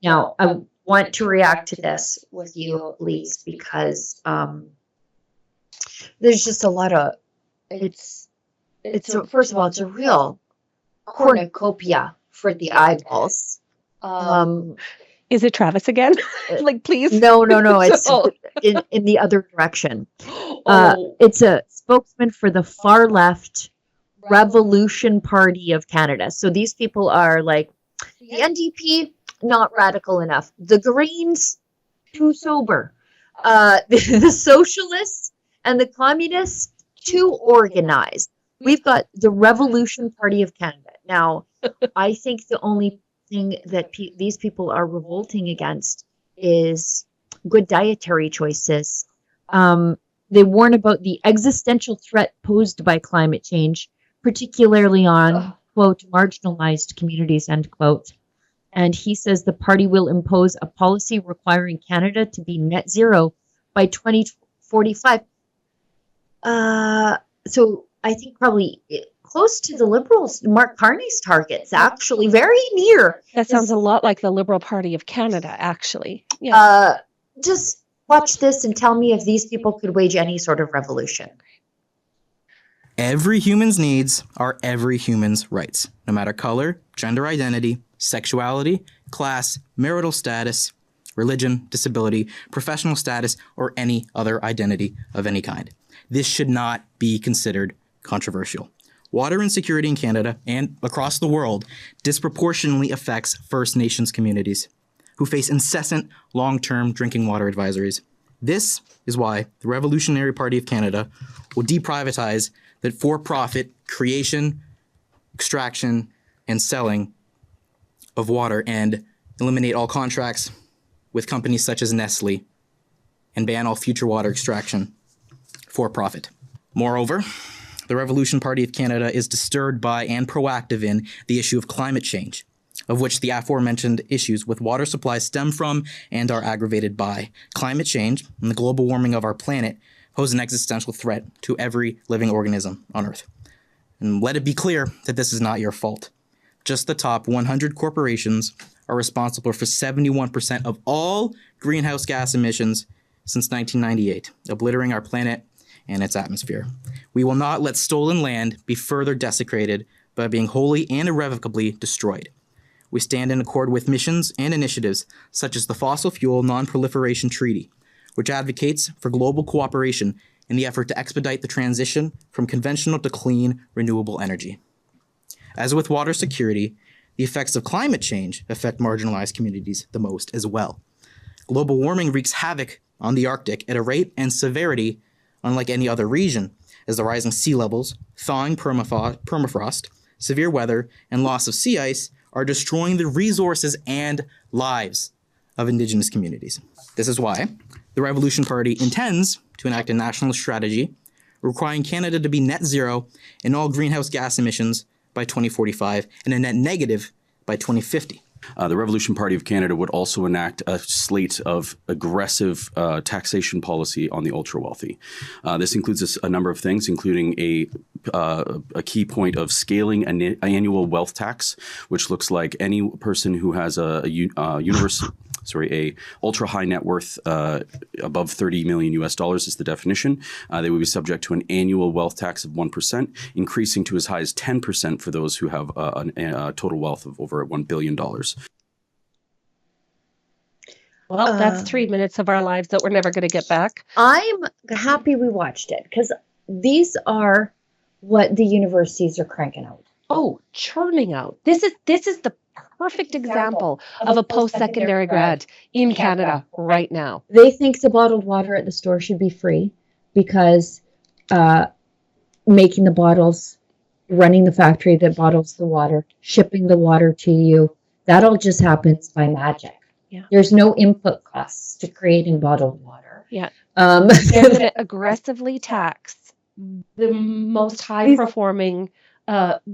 Now, I want to react to this with you, Lise, because there's just a lot of first of all, it's a real cornucopia for the eyeballs. Is it Travis again? Like, please. No. It's in the other direction. It's a spokesman for the far left Revolution Party of Canada. So these people are like the NDP, not radical enough. The Greens, too sober. The Socialists and the Communists, too organized. We've got the Revolution Party of Canada. Now, I think the only thing that these people are revolting against is good dietary choices. They warn about the existential threat posed by climate change, particularly on, quote, marginalized communities, end quote. And he says the party will impose a policy requiring Canada to be net zero by 2045. So I think probably close to the Liberals, Mark Carney's targets, actually very near. That sounds a lot like the Liberal Party of Canada, actually. Yeah. Just watch this and tell me if these people could wage any sort of revolution. Every human's needs are every human's rights, no matter color, gender identity, sexuality, class, marital status, religion, disability, professional status, or any other identity of any kind. This should not be considered controversial. Water insecurity in Canada and across the world disproportionately affects First Nations communities who face incessant long-term drinking water advisories. This is why the Revolutionary Party of Canada will deprivatize the for-profit creation, extraction, and selling of water and eliminate all contracts with companies such as Nestle and ban all future water extraction for profit. Moreover, the Revolution Party of Canada is disturbed by and proactive in the issue of climate change, of which the aforementioned issues with water supply stem from and are aggravated by. Climate change and the global warming of our planet pose an existential threat to every living organism on Earth. And let it be clear that this is not your fault. Just the top 100 corporations are responsible for 71% of all greenhouse gas emissions since 1998, obliterating our planet and its atmosphere. We will not let stolen land be further desecrated by being wholly and irrevocably destroyed. We stand in accord with missions and initiatives such as the Fossil Fuel Non-Proliferation Treaty, which advocates for global cooperation in the effort to expedite the transition from conventional to clean, renewable energy. As with water security, the effects of climate change affect marginalized communities the most as well. Global warming wreaks havoc on the Arctic at a rate and severity unlike any other region, as the rising sea levels, thawing permafrost, severe weather, and loss of sea ice are destroying the resources and lives of Indigenous communities. This is why the Revolution Party intends to enact a national strategy requiring Canada to be net zero in all greenhouse gas emissions by 2045 and a net negative by 2050. The Revolution Party of Canada would also enact a slate of aggressive taxation policy on the ultra-wealthy. This includes a number of things, including a key point of scaling an annual wealth tax, which looks like any person who has a ultra high net worth above $30 million US is the definition. They would be subject to an annual wealth tax of 1%, increasing to as high as 10% for those who have a total wealth of over $1 billion. Well, that's 3 minutes of our lives that we're never going to get back. I'm happy we watched it because these are what the universities are cranking out. Oh, churning out. This is the perfect example of a post-secondary grad in Canada right now. They think the bottled water at the store should be free because making the bottles, running the factory that bottles the water, shipping the water to you, that all just happens by magic. Yeah. There's no input costs to creating bottled water. Yeah. They're going to aggressively tax the most high-performing the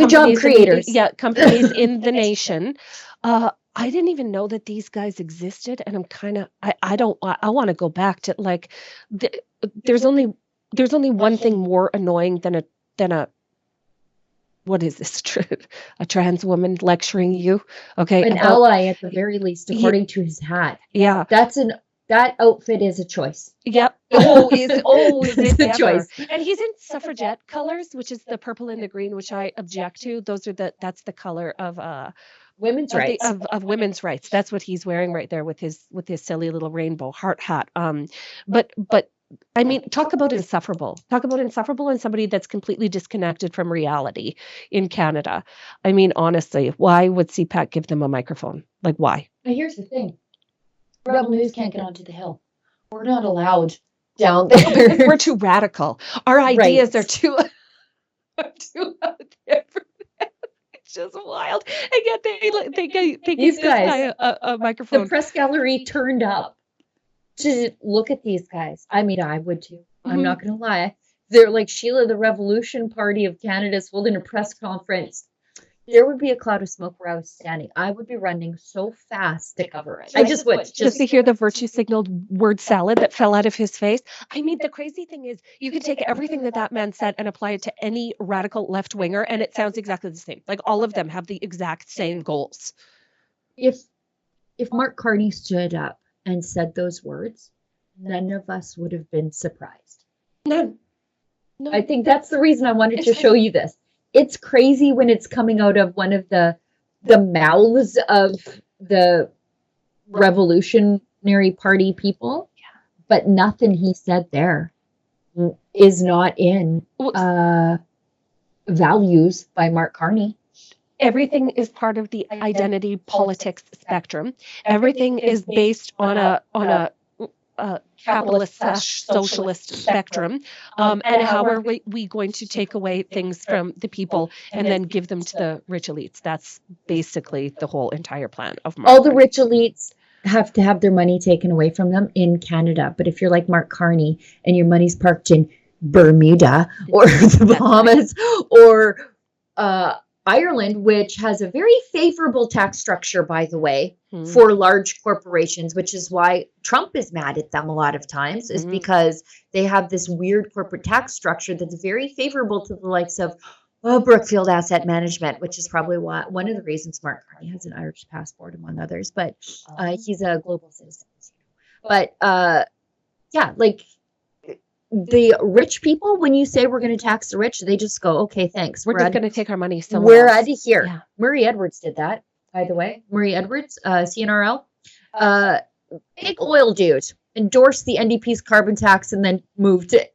job creators. Companies in the nation. I didn't even know that these guys existed, and I'm kind of I want to go back to like there's only one thing more annoying than a what is this? A trans woman lecturing you? Okay. An ally at the very least, according to his hat. Yeah. That outfit is a choice. Yep. Oh, is It's it a ever? choice. And he's in suffragette colors, which is the purple and the green, which I object to. That's the color of Women's rights. of women's rights. That's what he's wearing right there with his silly little rainbow heart hat. But I mean, talk about insufferable. Talk about insufferable and somebody that's completely disconnected from reality in Canada. I mean, honestly, why would CPAC give them a microphone? Like, why? But here's the thing. Rebel News can't get onto the Hill. We're not allowed down there. We're too radical. Our ideas are too out there. It's just wild. And yet they give this guy a microphone. The press gallery turned up to look at these guys. I mean, I would too. I'm not going to lie. They're like Sheila, the Revolution Party of Canada is holding a press conference. There would be a cloud of smoke where I was standing. I would be running so fast to cover it. I just would. Just to hear the virtue signaled word salad that fell out of his face. I mean, the crazy thing is you can take everything that man said and apply it to any radical left winger, and it sounds exactly the same. Like all of them have the exact same goals. If Mark Carney stood up and said those words, none of us would have been surprised. None. I think that's the reason I wanted to show you this. It's crazy when it's coming out of one of the mouths of the Revolutionary Party people, but nothing he said there is not in values by Mark Carney. Everything is part of the identity politics spectrum. Everything is based on a capitalist / socialist spectrum. And how are we going to take away things from the people and then give them to the rich elites? That's basically the whole entire plan of Mark. All the rich elites have to have their money taken away from them in Canada. But if you're like Mark Carney and your money's parked in Bermuda or the Bahamas or Ireland, which has a very favorable tax structure, by the way, for large corporations, which is why Trump is mad at them a lot of times, is because they have this weird corporate tax structure that's very favorable to the likes of Brookfield Asset Management, which is probably one of the reasons Mark Carney has an Irish passport, among others. But he's a global citizen. But yeah, like the rich people, when you say we're going to tax the rich, they just go, okay, thanks. We're just going to take our money somewhere We're else. out of here. Yeah. Murray Edwards did that, by the way. Murray Edwards, CNRL, big oil dude, endorsed the NDP's carbon tax and then moved to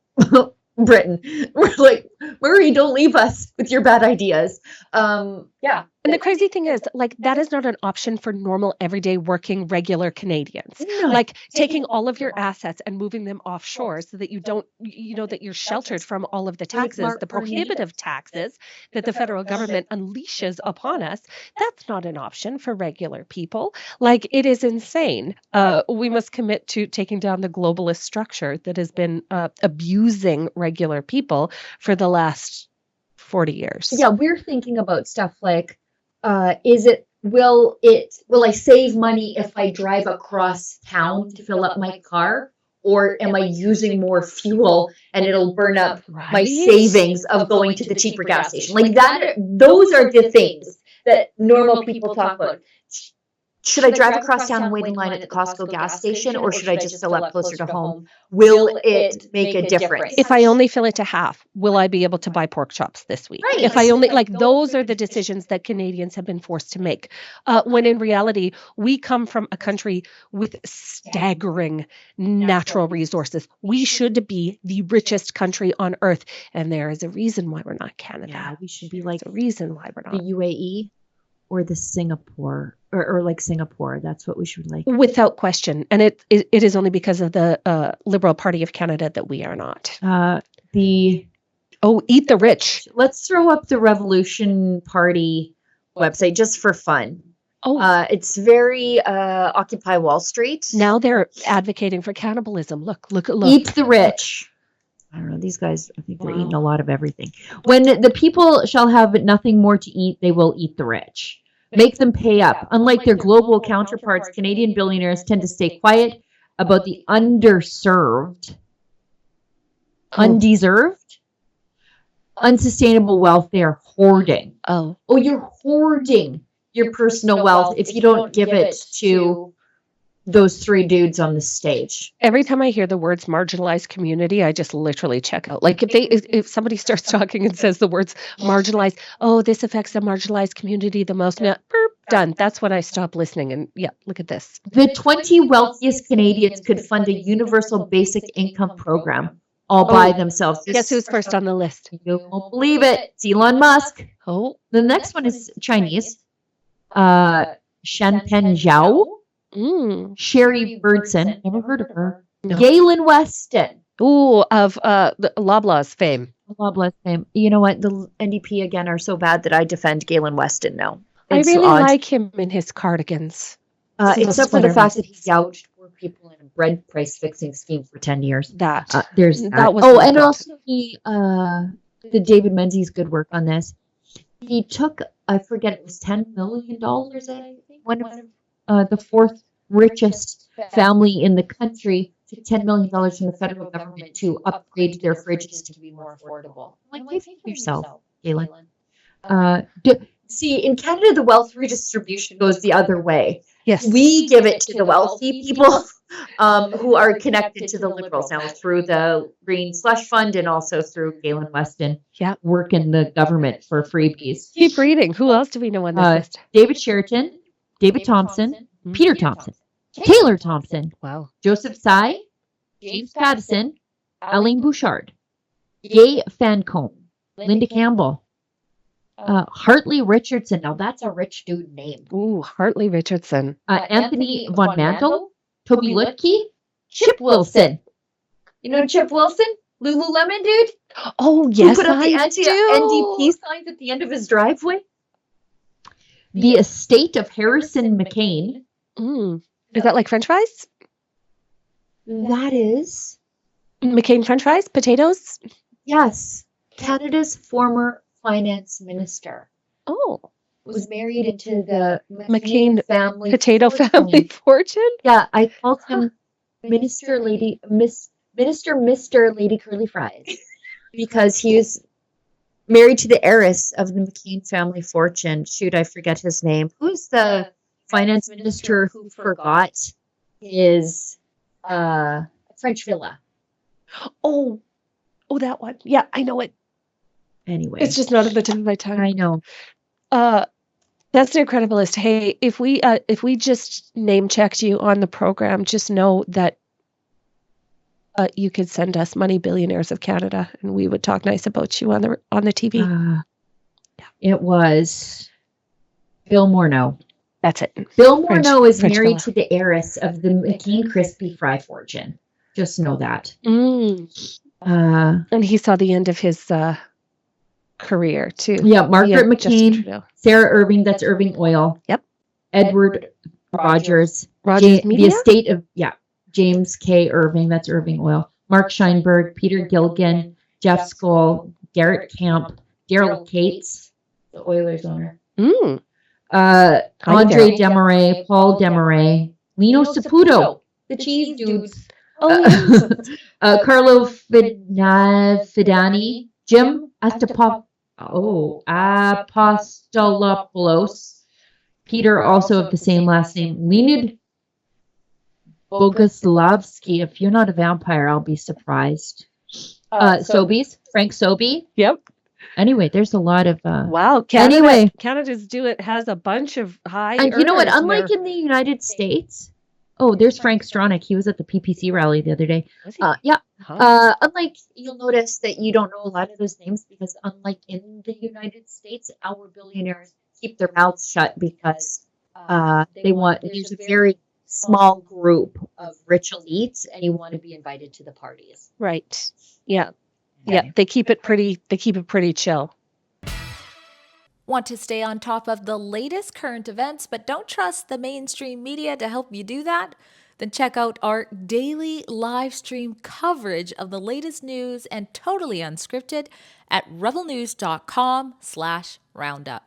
Britain. We're like, Murray, don't leave us with your bad ideas. Yeah. And the crazy thing is, like, that is not an option for normal, everyday, working, regular Canadians. No. Like, taking all of your assets and moving them offshore so that you don't, that you're sheltered from all of the taxes, the prohibitive taxes that the federal government unleashes upon us. That's not an option for regular people. Like, it is insane. We must commit to taking down the globalist structure that has been abusing regular people for the last 40 years. Yeah, we're thinking about stuff like, will I save money if I drive across town to fill up my car? Or am I using more fuel and it'll burn up my savings of going to the cheaper gas station? Like that, those are the things that normal people talk about. Should I drive across town and wait in line at the Costco gas station, or should I just fill up closer to home? Will it make a difference? If I only fill it to half, will I be able to buy pork chops this week? Right. If I only, like, those are the decisions that Canadians have been forced to make. When in reality, we come from a country with staggering natural resources. We should be the richest country on earth. And there is a reason why we're not Canada. Yeah, we should be like There's a reason why we're not. the UAE or the Singapore or like Singapore. That's what we should like. Without question. And it is only because of the Liberal Party of Canada that we are not. Eat the rich. Let's throw up the Revolution Party website just for fun. It's very Occupy Wall Street. Now they're advocating for cannibalism. Look. Eat the rich. I don't know. These guys, I think they're eating a lot of everything. When the people shall have nothing more to eat, they will eat the rich. Make them pay up. Unlike their global counterparts, Canadian billionaires tend to stay quiet about the underserved, undeserved, unsustainable wealth, they are hoarding. Oh, Oh, you're hoarding your personal wealth if you don't give it to those three dudes on the stage. every time I hear the words marginalized community, I just literally check out. Like if somebody starts talking and says the words marginalized, oh, this affects the marginalized community the most. Now, burp, done. That's when I stop listening. And yeah, look at this. The 20 wealthiest Canadians could fund a universal basic income program all by themselves. Guess who's first on the list? You won't believe it. It's Elon Musk. Oh, The next one is Chinese. Shanpen Zhao, Sherry Birdson, never heard of her. No. Galen Weston. Ooh, of the Loblaws fame. God bless him. You know what? The NDP again are so bad that I defend Galen Weston now. I It's really odd. like him in his cardigans. Except for the fact that he gouged poor people in a bread price fixing scheme for 10 years. That. There's That that. was Oh, not and good. also he did David Menzies good work on this. He took, I forget, it was $10 million, I think. One of the fourth richest family in the country took $10 million from the federal government to upgrade their fridges to be more affordable. Like, pay for yourself, Galen. See, in Canada, the wealth redistribution goes the other way. Yes. We give it to the wealthy people who are connected to the Liberals now through the Green Slush Fund and also through Galen Weston working the government for freebies. Keep reading. Who else do we know on this list? David Sheraton, David Thompson, Peter Thompson, Taylor Thompson, Wow. Joseph Tsai, James Pattison, Aline Bouchard, Gay Fancombe, Linda Campbell, Hartley Richardson. Now that's a rich dude name. Ooh, Hartley Richardson. Anthony Von Mantle, Toby Lutke, Chip Wilson. You know Chip Wilson? Lululemon dude? Oh, yes, Who put up the I do. anti-NDP signs at the end of his driveway? The estate of Harrison McCain. Is that like French fries? That is, McCain French fries? Potatoes? yes, Canada's former finance minister Oh, was married into the McCain family potato fortune. family fortune? Yeah, I called him Minister Mr. Lady Curly Fries because he was married to the heiress of the McCain family fortune. Shoot, I forget his name. Who's the finance minister who forgot his French villa? Oh, that one. Yeah, I know it. Anyway, It's just not at the tip of my tongue. I know. That's the Incrediblest. Hey, if we just name checked you on the program, just know that you could send us money, Billionaires of Canada, and we would talk nice about you on the TV. It was Bill Morneau. That's it. Bill Morneau is French married villa. to the heiress of the McCain crispy fry fortune. Just know that. And he saw the end of his career too. Yeah, Margaret Justin McCain, Trudeau. Sarah Irving, that's Irving Oil. Yep. Edward Rogers. Rogers the Media. estate of, James K. Irving, that's Irving Oil. Mark Scheinberg, Peter Gilligan, Jeff Skoll, Garrett Camp, Daryl Cates, the Oilers owner. Hi, Andre Daryl. Desmarais, Paul Desmarais, Lino Saputo, the cheese dudes. Oh, Carlo Fidani, Jim Apostolopoulos, Peter, also of the same last name, Leonid Boguslavsky. If you're not a vampire, I'll be surprised. Sobeys, Frank Sobey. yep. Anyway, there's a lot of. Wow. Canada's has a bunch of high. And you know what? earners Unlike there. in the United States, there's Frank Stronach. He was at the PPC rally the other day. Was he? Unlike, you'll notice that you don't know a lot of those names because unlike in the United States, our billionaires keep their mouths shut because there's a very small group of rich elites and you want to be invited to the parties. Right. Yeah. Okay. Yeah. They keep it pretty chill. Want to stay on top of the latest current events but don't trust the mainstream media to help you do that? Then check out our daily live stream coverage of the latest news and totally unscripted at rebelnews.com/roundup.